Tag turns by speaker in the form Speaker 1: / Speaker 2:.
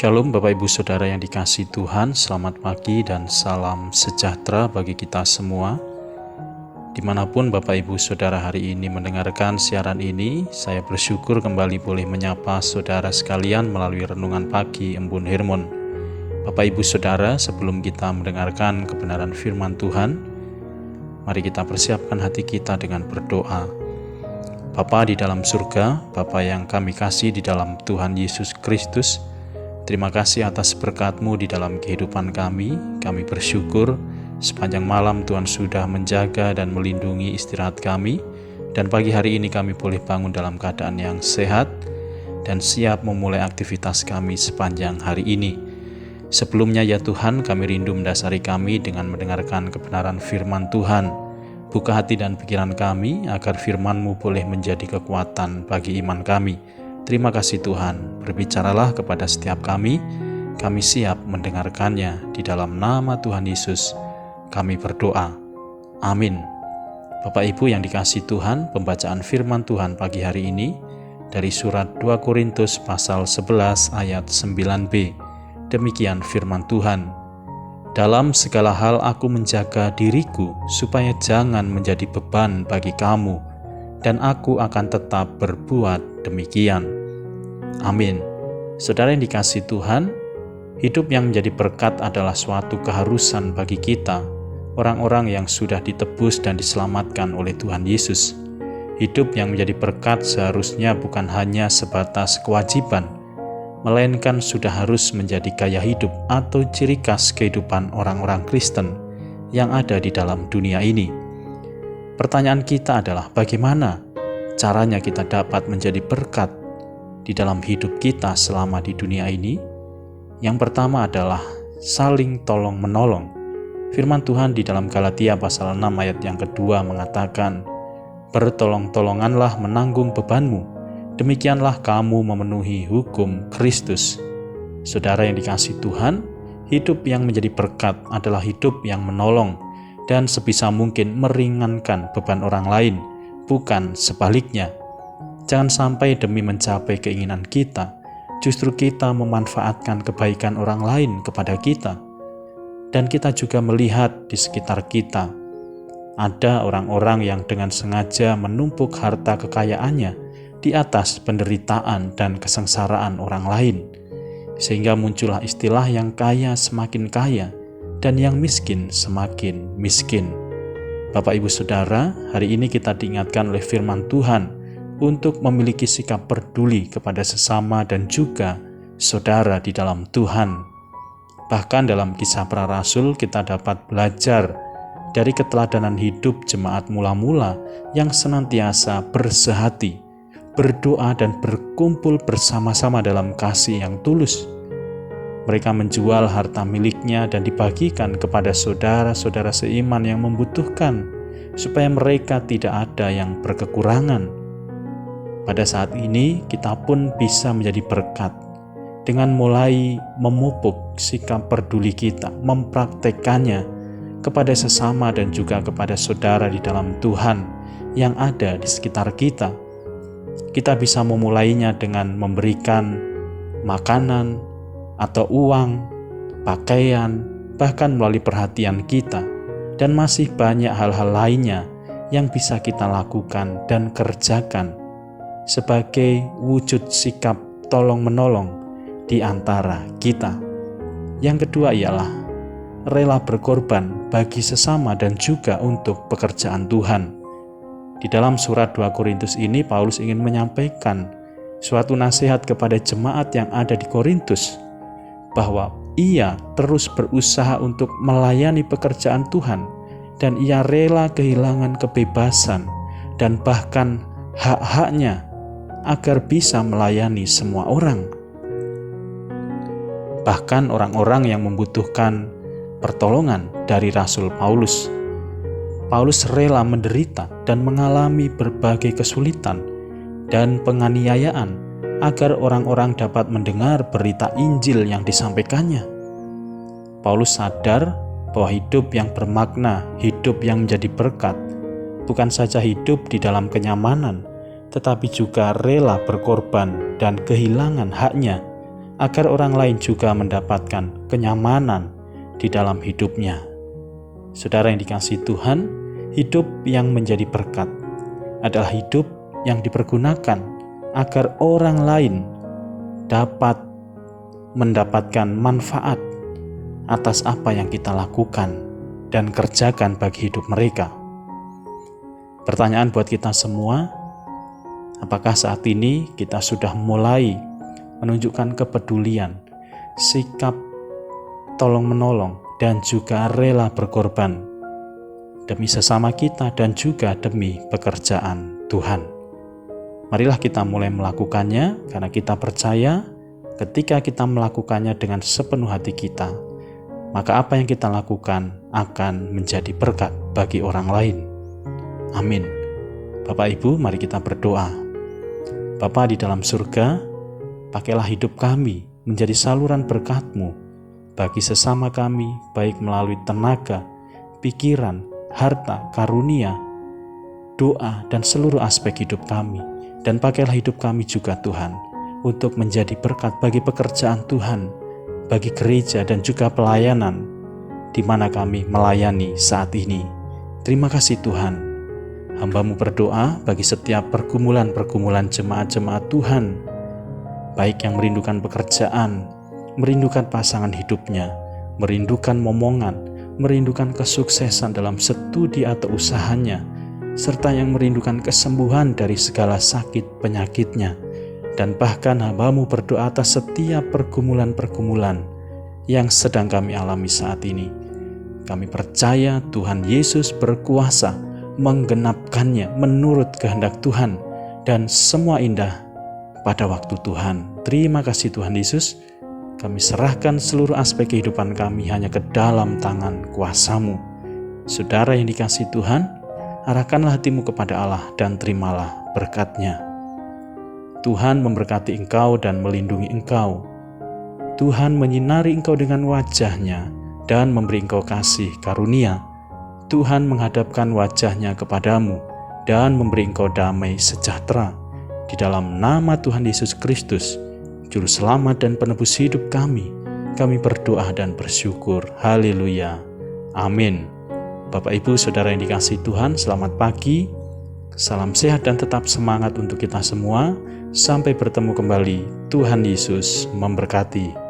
Speaker 1: Shalom Bapak Ibu Saudara yang dikasihi Tuhan, selamat pagi dan salam sejahtera bagi kita semua. Dimanapun Bapak Ibu Saudara hari ini mendengarkan siaran ini, saya bersyukur kembali boleh menyapa saudara sekalian melalui renungan pagi Embun Hermon. Bapak Ibu Saudara, sebelum kita mendengarkan kebenaran firman Tuhan, mari kita persiapkan hati kita dengan berdoa. Bapa di dalam surga, Bapa yang kami kasih di dalam Tuhan Yesus Kristus, terima kasih atas berkat-Mu di dalam kehidupan kami. Kami bersyukur sepanjang malam Tuhan sudah menjaga dan melindungi istirahat kami. Dan pagi hari ini kami boleh bangun dalam keadaan yang sehat dan siap memulai aktivitas kami sepanjang hari ini. Sebelumnya ya Tuhan, kami rindu mendasari kami dengan mendengarkan kebenaran firman Tuhan. Buka hati dan pikiran kami agar firman-Mu boleh menjadi kekuatan bagi iman kami. Terima kasih Tuhan, berbicaralah kepada setiap kami siap mendengarkannya. Di dalam nama Tuhan Yesus kami berdoa, amin. Bapak Ibu yang dikasihi Tuhan, pembacaan firman Tuhan pagi hari ini dari surat 2 Korintus pasal 11 ayat 9b. Demikian firman Tuhan, dalam segala hal aku menjaga diriku supaya jangan menjadi beban bagi kamu, dan aku akan tetap berbuat demikian. Amin. Saudara yang dikasihi Tuhan, hidup yang menjadi berkat adalah suatu keharusan bagi kita, orang-orang yang sudah ditebus dan diselamatkan oleh Tuhan Yesus. Hidup yang menjadi berkat seharusnya bukan hanya sebatas kewajiban, melainkan sudah harus menjadi gaya hidup atau ciri khas kehidupan orang-orang Kristen yang ada di dalam dunia ini. Pertanyaan kita adalah bagaimana caranya kita dapat menjadi berkat di dalam hidup kita selama di dunia ini? Yang pertama adalah saling tolong-menolong. Firman Tuhan di dalam Galatia pasal 6 ayat yang kedua mengatakan, bertolong-tolonganlah menanggung bebanmu, demikianlah kamu memenuhi hukum Kristus. Saudara yang dikasihi Tuhan, hidup yang menjadi berkat adalah hidup yang menolong dan sebisa mungkin meringankan beban orang lain, bukan sebaliknya. Jangan sampai demi mencapai keinginan kita, justru kita memanfaatkan kebaikan orang lain kepada kita. Dan kita juga melihat di sekitar kita, ada orang-orang yang dengan sengaja menumpuk harta kekayaannya di atas penderitaan dan kesengsaraan orang lain. Sehingga muncullah istilah yang kaya semakin kaya dan yang miskin semakin miskin. Bapak Ibu Saudara, hari ini kita diingatkan oleh firman Tuhan untuk memiliki sikap peduli kepada sesama dan juga saudara di dalam Tuhan. Bahkan dalam Kisah Para Rasul kita dapat belajar dari keteladanan hidup jemaat mula-mula yang senantiasa bersehati, berdoa dan berkumpul bersama-sama dalam kasih yang tulus. Mereka menjual harta miliknya dan dibagikan kepada saudara-saudara seiman yang membutuhkan, supaya mereka tidak ada yang berkekurangan. Pada saat ini kita pun bisa menjadi berkat dengan mulai memupuk sikap peduli kita, mempraktekannya kepada sesama dan juga kepada saudara di dalam Tuhan yang ada di sekitar kita. Kita bisa memulainya dengan memberikan makanan atau uang, pakaian, bahkan melalui perhatian kita, dan masih banyak hal-hal lainnya yang bisa kita lakukan dan kerjakan sebagai wujud sikap tolong-menolong di antara kita. Yang kedua ialah rela berkorban bagi sesama dan juga untuk pekerjaan Tuhan. Di dalam surat 2 Korintus ini, Paulus ingin menyampaikan suatu nasihat kepada jemaat yang ada di Korintus, bahwa ia terus berusaha untuk melayani pekerjaan Tuhan, dan ia rela kehilangan kebebasan dan bahkan hak-haknya agar bisa melayani semua orang. Bahkan orang-orang yang membutuhkan pertolongan dari Rasul Paulus. Paulus rela menderita dan mengalami berbagai kesulitan dan penganiayaan agar orang-orang dapat mendengar berita Injil yang disampaikannya. Paulus sadar bahwa hidup yang bermakna, hidup yang menjadi berkat, bukan saja hidup di dalam kenyamanan, tetapi juga rela berkorban dan kehilangan haknya agar orang lain juga mendapatkan kenyamanan di dalam hidupnya. Saudara yang dikasihi Tuhan, hidup yang menjadi berkat adalah hidup yang dipergunakan agar orang lain dapat mendapatkan manfaat atas apa yang kita lakukan dan kerjakan bagi hidup mereka. Pertanyaan buat kita semua, apakah saat ini kita sudah mulai menunjukkan kepedulian, sikap tolong-menolong, dan juga rela berkorban demi sesama kita dan juga demi pekerjaan Tuhan? Marilah kita mulai melakukannya, karena kita percaya ketika kita melakukannya dengan sepenuh hati kita, maka apa yang kita lakukan akan menjadi berkat bagi orang lain. Amin. Bapak Ibu, mari kita berdoa. Bapa di dalam surga, pakailah hidup kami menjadi saluran berkat-Mu bagi sesama kami, baik melalui tenaga, pikiran, harta, karunia, doa, dan seluruh aspek hidup kami. Dan pakailah hidup kami juga Tuhan, untuk menjadi berkat bagi pekerjaan Tuhan, bagi gereja dan juga pelayanan di mana kami melayani saat ini. Terima kasih Tuhan. Hamba-Mu berdoa bagi setiap pergumulan-pergumulan jemaat-jemaat Tuhan, baik yang merindukan pekerjaan, merindukan pasangan hidupnya, merindukan momongan, merindukan kesuksesan dalam studi atau usahanya, serta yang merindukan kesembuhan dari segala sakit penyakitnya. Dan bahkan hamba-Mu berdoa atas setiap pergumulan-pergumulan yang sedang kami alami saat ini. Kami percaya Tuhan Yesus berkuasa menggenapkannya menurut kehendak Tuhan, dan semua indah pada waktu Tuhan. Terima kasih Tuhan Yesus. Kami serahkan seluruh aspek kehidupan kami hanya ke dalam tangan kuasa-Mu. Saudara yang dikasihi Tuhan, arahkanlah hatimu kepada Allah dan terimalah berkat-Nya. Tuhan memberkati engkau dan melindungi engkau. Tuhan menyinari engkau dengan wajah-Nya dan memberi engkau kasih karunia. Tuhan menghadapkan wajah-Nya kepadamu dan memberi engkau damai sejahtera. Di dalam nama Tuhan Yesus Kristus, Juru Selamat dan Penebus hidup kami berdoa dan bersyukur. Haleluya. Amin. Bapak Ibu Saudara yang dikasihi Tuhan, selamat pagi. Salam sehat dan tetap semangat untuk kita semua. Sampai bertemu kembali. Tuhan Yesus memberkati.